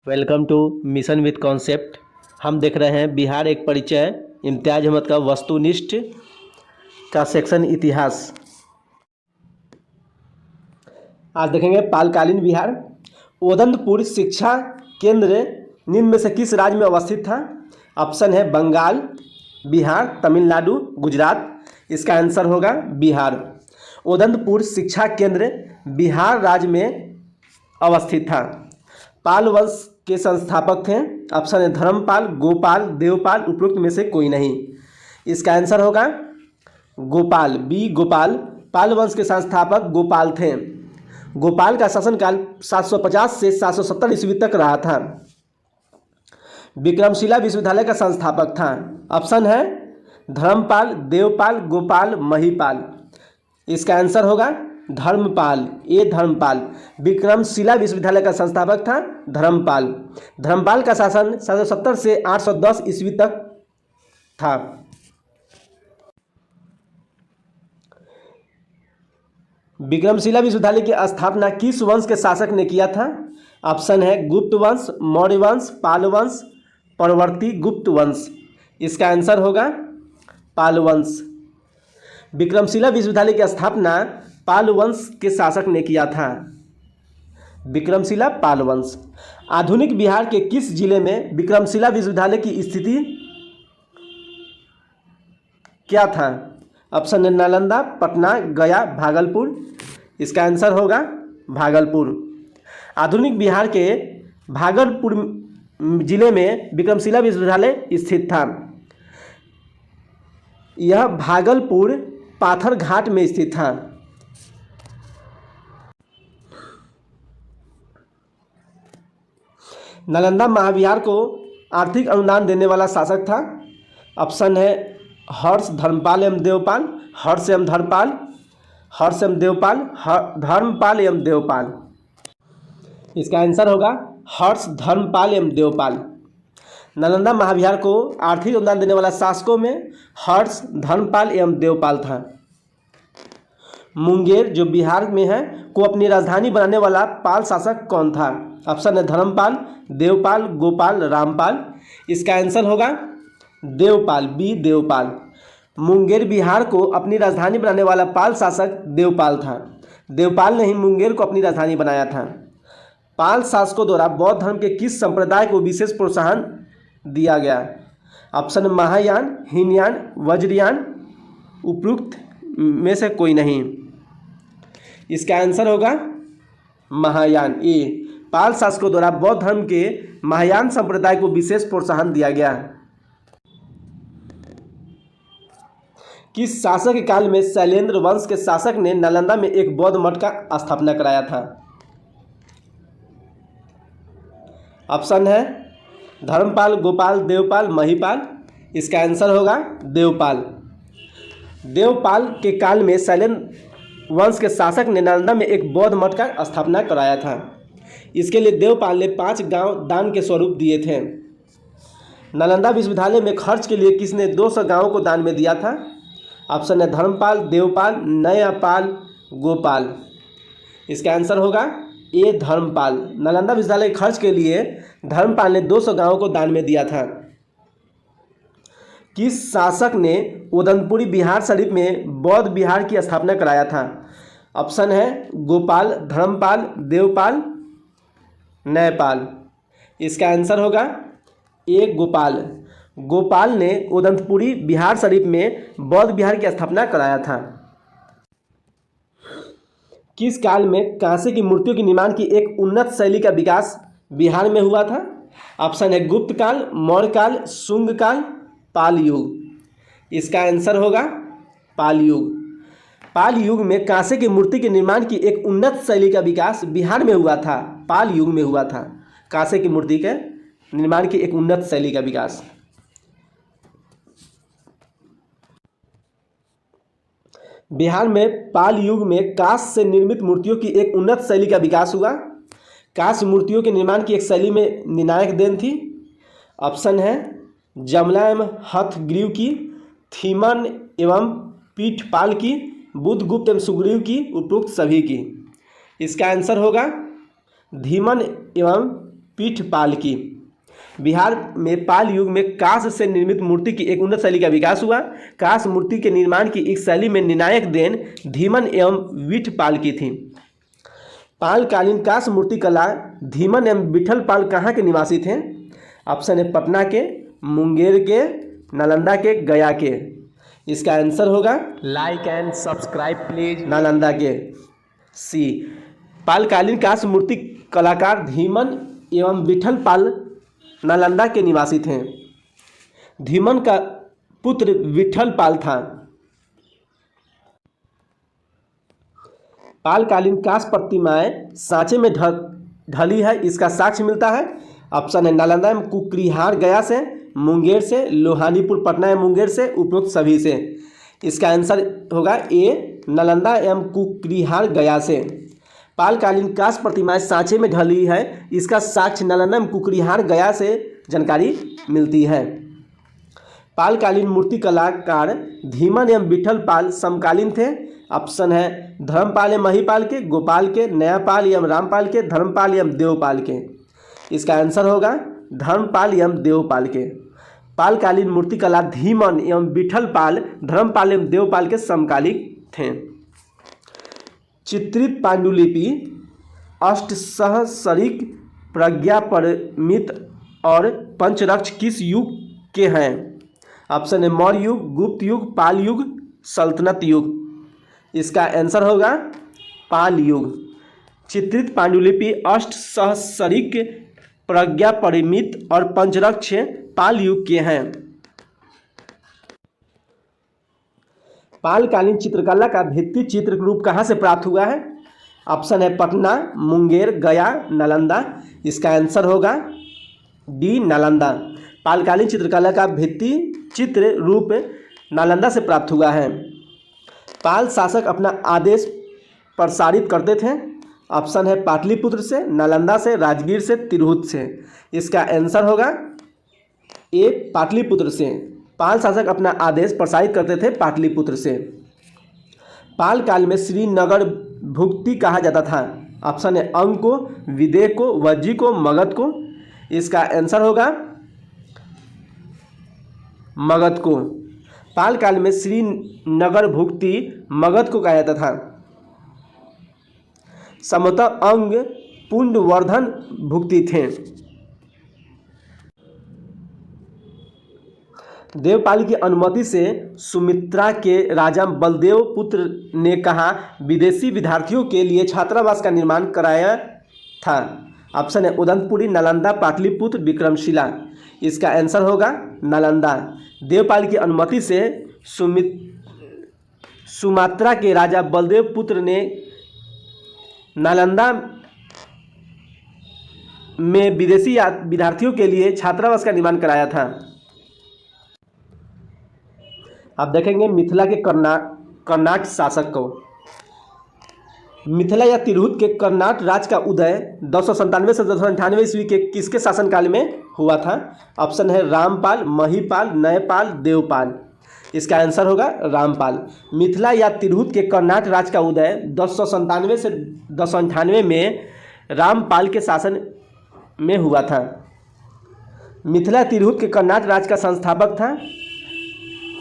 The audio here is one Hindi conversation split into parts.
Welcome to mission with concept. हम देख रहे हैं बिहार एक परिचय इम्तियाज अहमद का वस्तुनिष्ठ का सेक्शन इतिहास। आज देखेंगे पालकालीन बिहार। उदंतपुर शिक्षा केंद्र निम्न में से किस राज्य में अवस्थित था? ऑप्शन है बंगाल, बिहार, तमिलनाडु, गुजरात। इसका आंसर होगा बिहार। उदंतपुर शिक्षा केंद्र बिहार राज्य में अवस्थित था। पाल वंश के संस्थापक थे। ऑप्शन है धर्मपाल, गोपाल, देवपाल, उपरोक्त में से कोई नहीं। इसका आंसर होगा गोपाल, बी गोपाल। पाल वंश के संस्थापक गोपाल थे। गोपाल का शासनकाल 750 से 770 ईस्वी तक रहा था। विक्रमशिला विश्वविद्यालय का संस्थापक था। ऑप्शन है धर्मपाल, देवपाल, गोपाल, महिपाल। इसका आंसर होगा धर्मपाल, ए धर्मपाल। विक्रमशिला विश्वविद्यालय का संस्थापक था धर्मपाल। धर्मपाल का शासन 770 से 810 ईस्वी तक था। विक्रमशिला विश्वविद्यालय की स्थापना किस वंश के शासक ने किया था? ऑप्शन है गुप्त वंश, मौर्य वंश, पाल वंश, परवर्ती गुप्त वंश। इसका आंसर होगा पाल वंश। विक्रमशिला विश्वविद्यालय की स्थापना पाल वंश के शासक ने किया था। विक्रमशिला पाल वंश। आधुनिक बिहार के किस जिले में विक्रमशिला विश्वविद्यालय की स्थिति क्या था? ऑप्शन है नालंदा, पटना, गया, भागलपुर। इसका आंसर होगा भागलपुर। आधुनिक बिहार के भागलपुर जिले में विक्रमशिला विश्वविद्यालय स्थित था। यह भागलपुर पाथर घाट में स्थित था। नालंदा महाविहार को आर्थिक अनुदान देने वाला शासक था। ऑप्शन है हर्ष, धर्मपाल एवं देवपाल, हर्ष एवं धर्मपाल, हर्ष एवं देवपाल, धर्मपाल एवं देवपाल। इसका आंसर होगा हर्ष, धर्मपाल एवं देवपाल। नालंदा महाविहार को आर्थिक अनुदान देने वाला शासकों में हर्ष, धर्मपाल एवं देवपाल था। मुंगेर जो बिहार में है को अपनी राजधानी बनाने वाला पाल शासक कौन था? ऑप्शन है धर्मपाल, देवपाल, गोपाल, रामपाल। इसका आंसर होगा देवपाल, बी देवपाल। मुंगेर बिहार को अपनी राजधानी बनाने वाला पाल शासक देवपाल था। देवपाल ने ही मुंगेर को अपनी राजधानी बनाया था। पाल शासकों द्वारा बौद्ध धर्म के किस संप्रदाय को विशेष प्रोत्साहन दिया गया? ऑप्शन महायान, हीनयान, वज्रयान, उपरोक्त में से कोई नहीं। इसका आंसर होगा महायान, ए। पाल शासकों द्वारा बौद्ध धर्म के महायान संप्रदाय को विशेष प्रोत्साहन दिया गया। किस शासक के काल में शैलेंद्र वंश के शासक ने नालंदा में एक बौद्ध मठ का स्थापना कराया था? ऑप्शन है धर्मपाल, गोपाल, देवपाल, महिपाल। इसका आंसर होगा देवपाल। देवपाल के काल में शैलेंद्र वंश के शासक ने नालंदा में एक बौद्ध मठ का स्थापना कराया था। इसके लिए देवपाल ने 5 गांव दान के स्वरूप दिए थे। नालंदा विश्वविद्यालय में खर्च के लिए किसने 200 गांवों को दान में दिया था? ऑप्शन है धर्मपाल, देवपाल, नयापाल, गोपाल। इसका आंसर होगा ए धर्मपाल। नालंदा विश्वविद्यालय खर्च के लिए धर्मपाल ने 200 गांवों को दान में दिया था। किस शासक ने उदंतपुरी बिहार शरीफ में बौद्ध विहार की स्थापना कराया था? ऑप्शन है गोपाल, धर्मपाल, देवपाल, नयपाल। इसका आंसर होगा ए गोपाल। गोपाल ने उदंतपुरी बिहार शरीफ में बौद्ध विहार की स्थापना कराया था। किस काल में कांसे की मूर्तियों के निर्माण की एक उन्नत शैली का विकास बिहार में हुआ था? ऑप्शन है गुप्त काल, मौर्य काल, शुंग काल, पाल युग। इसका आंसर होगा पाल युग। पाल युग में कांसे की मूर्ति के निर्माण की एक उन्नत शैली का विकास बिहार में हुआ था। पाल युग में हुआ था कांसे की मूर्ति के निर्माण की एक उन्नत शैली का विकास। बिहार में पाल युग में कांस्य से निर्मित मूर्तियों की एक उन्नत शैली का विकास हुआ। कांस्य मूर्तियों के निर्माण की एक शैली में निर्णायक देन थी। ऑप्शन है जमला एवं हथग्रीव की, थीमन एवं पीठपाल की, बुद्धगुप्त एवं सुग्रीव की, उपरोक्त सभी की। इसका आंसर होगा धीमन एवं पीठ पाल की। बिहार में पाल युग में कांस्य से निर्मित मूर्ति की एक उन्नत शैली का विकास हुआ। कांस्य मूर्ति के निर्माण की इस शैली में निर्णायक देन धीमन एवं विठ पाल की थी। पालकालीन कांस्य मूर्ति कला धीमन एवं विठल पाल कहाँ के निवासी थे? ऑप्शन है पटना के, मुंगेर के, नालंदा के, गया के। इसका आंसर होगा like and subscribe please. Nalanda के, सी। पालकालीन कांस्य मूर्ति कलाकार धीमन एवं विठल पाल नालंदा के निवासी थे। धीमन का पुत्र विठल पाल था। पालकालीन कांस्य प्रतिमाएं सांचे में ढली है, इसका साक्ष्य मिलता है। ऑप्शन है नालंदा एवं कुकरीहार गया से, मुंगेर से, लोहानीपुर पटना एवं मुंगेर से, उपरोक्त सभी से। इसका आंसर होगा ए, नालंदा एवं कुकरीहार गया से। पालकालीन कांस्य प्रतिमाएं सांचे में ढली है, इसका साक्ष्य नालंदा एवं कुकरीहार गया से जानकारी मिलती है। पालकालीन मूर्ति कलाकार धीमन एवं विठल पाल समकालीन थे। ऑप्शन है धर्मपाल एवं महिपाल के, गोपाल के, नयापाल एवं रामपाल के, धर्मपाल एवं देवपाल के। इसका आंसर होगा धर्मपाल एवं देवपाल के। पालकालीन मूर्ति कला धीमन एवं विठल पाल धर्मपाल एवं देवपाल के समकालिक थे। चित्रित पांडुलिपि अष्टसहस्रिक, प्रज्ञापरमित और पंचरक्ष किस युग के हैं? ऑप्शन है मौर्य युग, गुप्त युग, पाल युग, सल्तनत युग। इसका आंसर होगा पाल युग। चित्रित पांडुलिपि अष्टसहस्रिक, प्रज्ञापरमित और पंचरक्ष पाल युग के हैं। पालकालीन चित्रकला का भित्ति चित्र रूप कहाँ से प्राप्त हुआ है? ऑप्शन है पटना, मुंगेर, गया, नालंदा। इसका आंसर होगा डी, नालंदा। पालकालीन चित्रकला का भित्ति चित्र रूप नालंदा से प्राप्त हुआ है। पाल शासक अपना आदेश प्रसारित करते थे। ऑप्शन है पाटलिपुत्र से, नालंदा से, राजगीर से, तिरहुत से। इसका आंसर होगा ए, पाटलिपुत्र से। पाल शासक अपना आदेश प्रसारित करते थे पाटलिपुत्र से। पाल काल में श्रीनगर भुक्ति कहा जाता था। ऑप्शन है अंग को, विदेह को, वज्जी को, मगध को। इसका आंसर होगा मगध को। पाल काल में श्रीनगर भुक्ति मगध को कहा जाता था। समतः अंग पुण्यवर्धन भुक्ति थे। देवपाल की अनुमति से सुमित्रा के राजा बलदेव पुत्र ने कहा विदेशी विद्यार्थियों के लिए छात्रावास का निर्माण कराया था। ऑप्शन है उदंतपुरी, नालंदा, पाटलिपुत्र, विक्रमशिला। इसका आंसर होगा नालंदा। देवपाल की अनुमति से सुमात्रा के राजा बलदेव पुत्र ने नालंदा में विदेशी विद्यार्थियों के लिए छात्रावास का निर्माण कराया था। आप देखेंगे मिथिला के कर्नाट शासक को। मिथिला या तिरहुत के कर्नाट राज्य का उदय 297 से 298 ईस्वी के किसके शासनकाल में हुआ था? ऑप्शन है रामपाल, महिपाल, नयपाल, देवपाल। इसका आंसर होगा रामपाल। मिथिला या तिरहुत के कर्नाट राज्य का उदय 297 से 298 में रामपाल के शासन में हुआ था। मिथिला तिरहुत के कर्नाट राज्य का संस्थापक था।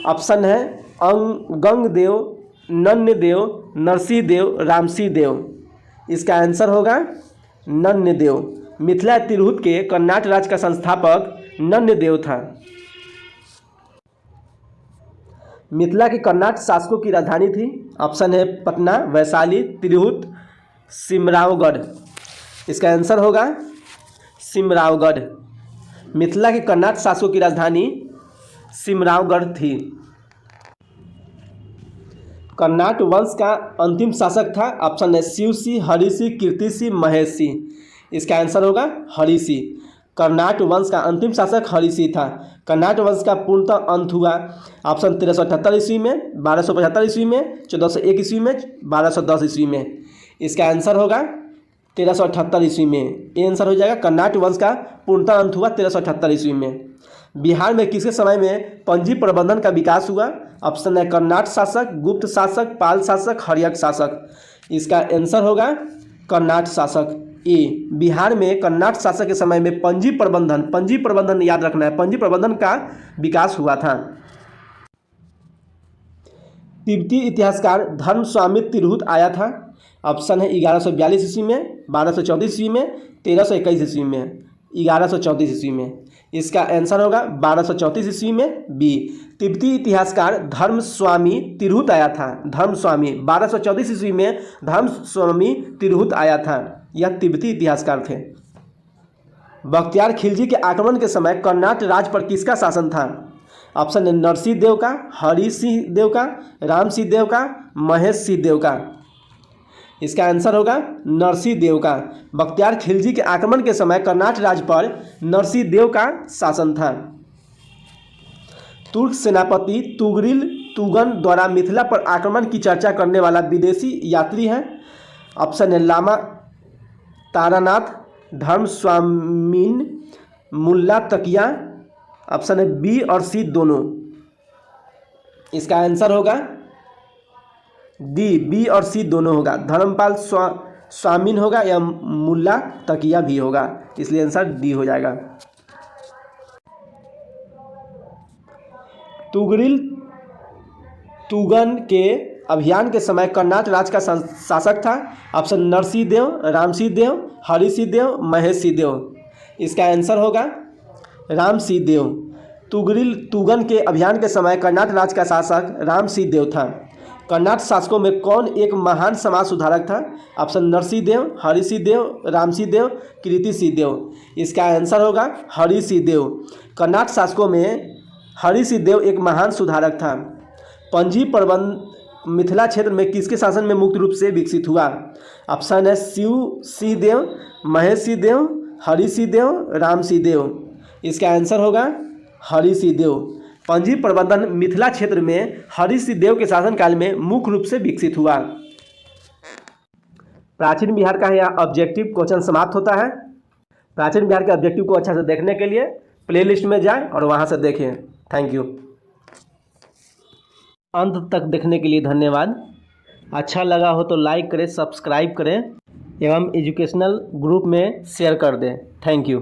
ऑप्शन है गंगदेव, नन्यदेव, नरसिंहदेव, रामसिंहदेव। इसका आंसर होगा नन्यदेव। मिथिला तिरहुत के कर्नाट राज्य का संस्थापक नन्यदेव था। मिथिला के कर्नाट शासकों की राजधानी थी। ऑप्शन है पटना, वैशाली, तिरहुत, सिमरावगढ़। इसका आंसर होगा सिमरावगढ़। मिथिला के कर्नाट शासकों की राजधानी सिमरावगढ़ थी। कर्नाट वंश का अंतिम शासक था। ऑप्शन है शिवसी, हरिसी, कीर्तिसी, महेशी। इसका आंसर होगा हरिसी। कर्नाट वंश का अंतिम शासक हरिसी था। कर्नाट वंश का पूर्णतः अंत हुआ ऑप्शन 1378 ईस्वी में, 1275 ईस्वी में, 1401 ईस्वी में, 1210 ईस्वी में। इसका आंसर होगा 1378 ईस्वी में। ये आंसर हो जाएगा। कर्नाट वंश का पूर्णतः अंत हुआ 1378 ईस्वी में। बिहार में किसके समय में पंजी प्रबंधन का विकास हुआ? ऑप्शन है कर्नाट शासक, गुप्त शासक, पाल शासक, हर्यक शासक। इसका आंसर होगा कर्नाट शासक। ए, बिहार में कन्नाट शासक के समय में पंजी प्रबंधन याद रखना है, पंजी प्रबंधन का विकास हुआ था। तिब्बती इतिहासकार धर्मस्वामी तिरहुत आया था। ऑप्शन है 1142 ईस्वी में, 1234 ईस्वी में, 1321 ईस्वी में, 1134 ईस्वी में। इसका आंसर होगा 1234 ईस्वी में, बी। तिब्बती इतिहासकार धर्मस्वामी तिरहुत आया था। धर्मस्वामी 1234 ईस्वी में धर्मस्वामी तिरहुत आया था। यह तिब्बती इतिहासकार थे। बख्तियार खिलजी के आक्रमण के समय कर्नाट राज्य पर किसका शासन था? ऑप्शन है नरसिंह देव का, हरि सिंह देव का, राम सिंह देव का, महेश सिंह देव का। इसका आंसर होगा नरसिंह देव का। बख्तियार खिलजी के आक्रमण के समय कर्नाट राज्य पर नरसिंह देव का शासन था। तुर्क सेनापति तुगरिल तुगन द्वारा मिथिला पर आक्रमण की चर्चा करने वाला विदेशी यात्री है। ऑप्शन है लामा तारानाथ, धर्मस्वामीन, मुल्ला तकिया। ऑप्शन है बी और सी दोनों। इसका आंसर होगा डी, बी और सी दोनों होगा। धर्मपाल स्वामीन होगा या मुल्ला तकिया भी होगा, इसलिए आंसर डी हो जाएगा। तुगरिल तुगन के अभियान के समय कर्नाट राज्य का शासक था। ऑप्शन नरसिंह देव, राम सिंह देव, हरि सिंह देव, महेश सिंह देव। इसका आंसर होगा राम सिंह देव। तुगरिल तुगन के अभियान के समय कर्नाट राज्य का शासक राम सिंह देव था। कर्नाट शासकों में कौन एक महान समाज सुधारक था? ऑप्शन नरसिंह देव, हरि सिंह देव, राम सिंह देव, कीर्ति सिंह देव। इसका आंसर होगा हरि सिंह देव। कर्नाट शासकों में हरि सिंह देव एक महान सुधारक था। पंजी प्रबंध मिथिला क्षेत्र में किसके शासन में मुख्य रूप से विकसित हुआ? ऑप्शन है शिव सिंह देव, महेश सिंह देव, हरि सिंह देव, राम सिंह देव। इसका आंसर होगा हरि सिंह देव। पंजी प्रबंधन मिथिला क्षेत्र में हरि सिंह देव के शासनकाल में मुख्य रूप से विकसित हुआ। प्राचीन बिहार का यह ऑब्जेक्टिव क्वेश्चन समाप्त होता है। प्राचीन बिहार के ऑब्जेक्टिव को अच्छा से देखने के लिए प्लेलिस्ट में जाएं और वहां से देखें। Thank you. अंत तक देखने के लिए धन्यवाद। अच्छा लगा हो तो लाइक करें, सब्सक्राइब करें एवं एजुकेशनल ग्रुप में शेयर कर दें। Thank you.